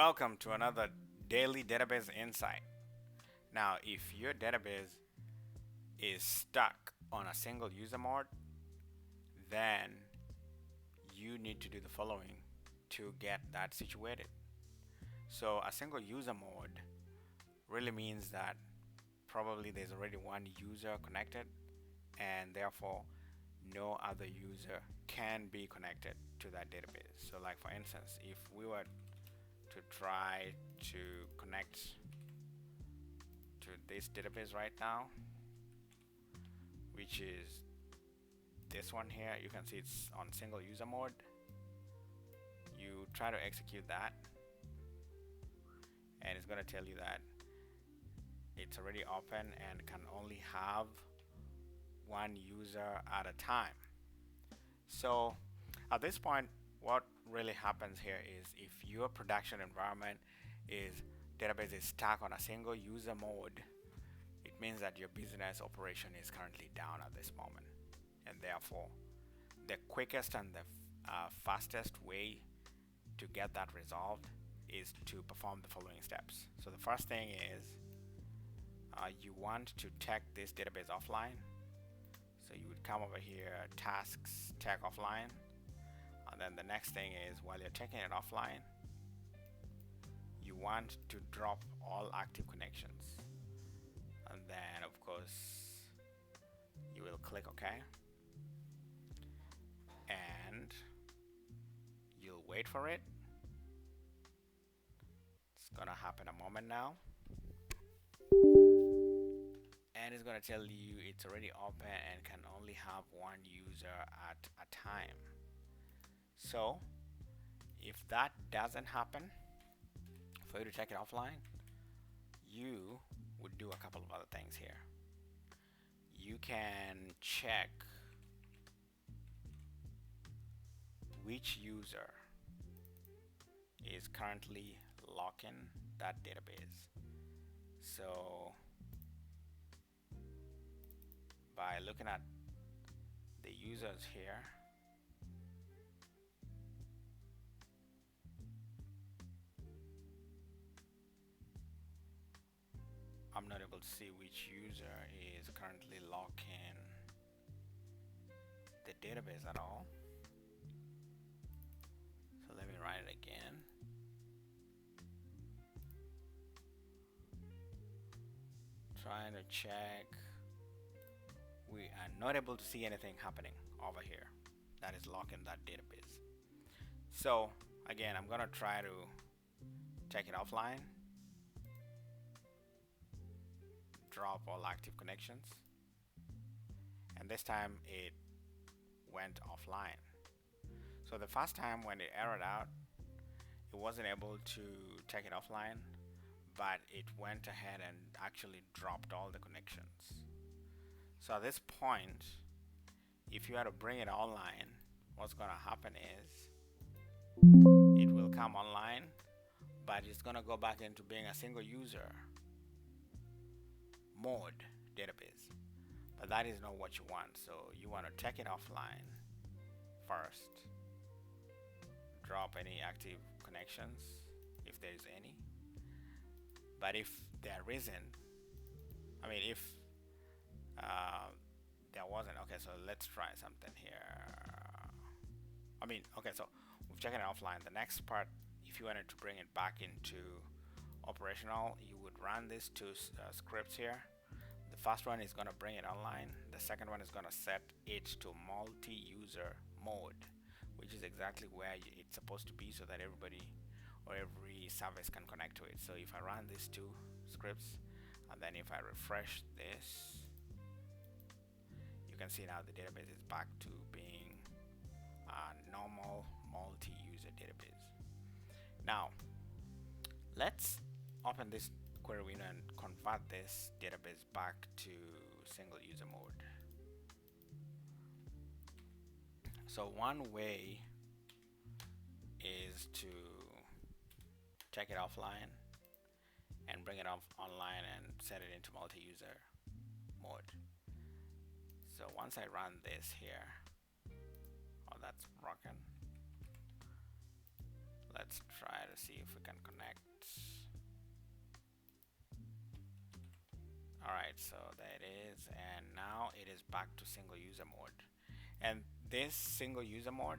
Welcome to another daily database insight. Now, if your database is stuck on a single user mode, then you need to do the following to get that situated. So, a single user mode really means that probably there's already one user connected, and therefore, no other user can be connected to that database. So, like for instance, if we were to try to connect to this database right now, which is this one here, you can see it's on single user mode. You try to execute that, and it's going to tell you that it's already open and can only have one user at a time. So at this point, what really happens here is if your production environment is database is stuck on a single user mode, it means that your business operation is currently down at this moment, and therefore the quickest and the fastest way to get that resolved is to perform the following steps. So the first thing is you want to take this database offline. So you would come over here, tasks, take offline, and then the next thing is while you're taking it offline, you want to drop all active connections, and then of course you will click OK, and you'll wait for it. It's gonna happen a moment now, and it's gonna tell you it's already open and can only have one user at a time. So if that doesn't happen, for you to take it offline, you would do a couple of other things here. You can check which user is currently locking that database. So by looking at the users here, I'm not able to see which user is currently locking the database at all. So let me run it again. Trying to check. We are not able to see anything happening over here that is locking that database. So again, I'm gonna try to take it offline, drop all active connections, and this time it went offline. So the first time when it errored out, it wasn't able to take it offline, but it went ahead and actually dropped all the connections. So at this point, if you are to bring it online, what's going to happen is it will come online, but it's going to go back into being a single user mode database. But that is not what you want. So you want to take it offline first, drop any active connections if there is any. But if there isn't, if there wasn't, okay, so let's try something here. Okay, so we've taken it offline. The next part, if you wanted to bring it back into operational, you would run these two scripts here. The first one is going to bring it online. The second one is going to set it to multi-user mode, which is exactly where it's supposed to be so that everybody or every service can connect to it. So if I run these two scripts, and then if I refresh this, you can see now the database is back to being a normal multi-user database. Now let's open this query window and convert this database back to single user mode. So one way is to take it offline and bring it online and set it into multi-user mode. So once I run this here, that's broken. Let's try to see if we can connect. right, so there it is, and now it is back to single user mode. And this single user mode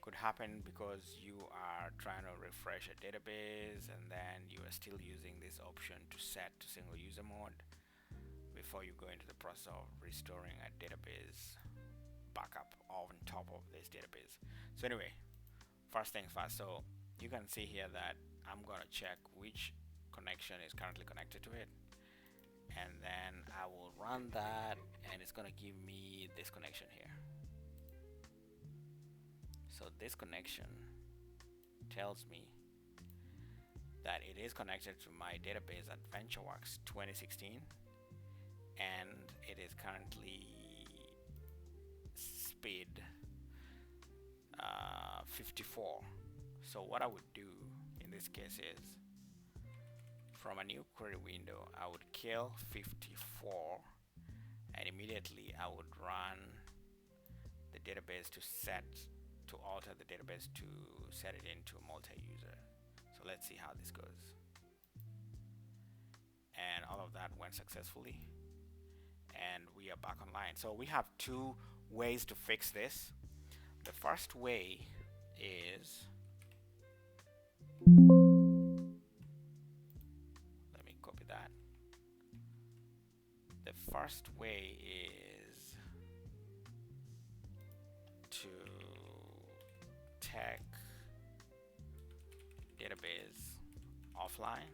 could happen because you are trying to refresh a database and then you are still using this option to set to single user mode before you go into the process of restoring a database backup on top of this database. So anyway, first things first, so you can see here that I'm going to check which connection is currently connected to it, and then I will run that, and it's going to give me this connection here. So this connection tells me that it is connected to my database at VentureWorks 2016, and it is currently speed 54. So what I would do in this case is, from a new query window, I would kill 54, and immediately I would run the database to alter the database to set it into multi-user. So let's see how this goes. And all of that went successfully, and we are back online. So we have two ways to fix this. The first way is, let me copy that. The first way is to take database offline,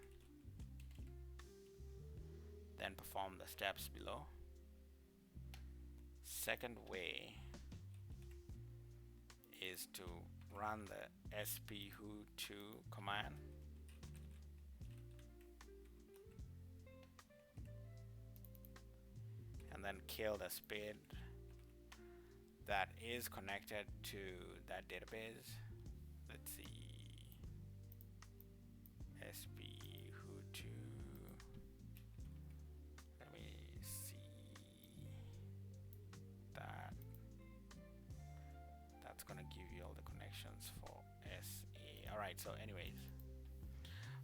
then perform the steps below. Second way is to run the sphoo2 command, and then kill the speed that is connected to that database. Let's see, sphoo2. Let me see that. That's gonna give you all the connections for SA. All right. So, anyways,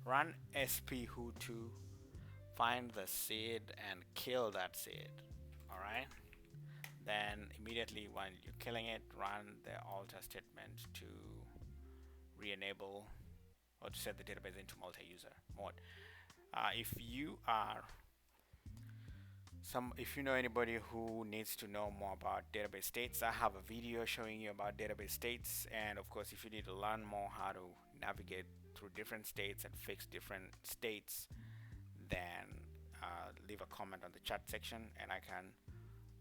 run sphoo2, find the seed and kill that seed. All right. Then immediately when you're killing it, run the alter statement to re-enable or to set the database into multi-user mode. If you know anybody who needs to know more about database states, I have a video showing you about database states. And of course, if you need to learn more how to navigate through different states and fix different states, then leave a comment on the chat section and I can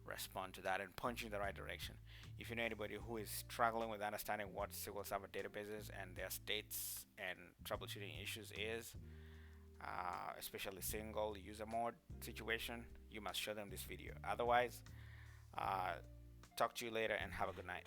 respond to that and point you in the right direction. If you know anybody who is struggling with understanding what SQL Server databases and their states and troubleshooting issues is, especially single user mode situation, you must show them this video. Otherwise, talk to you later and have a good night.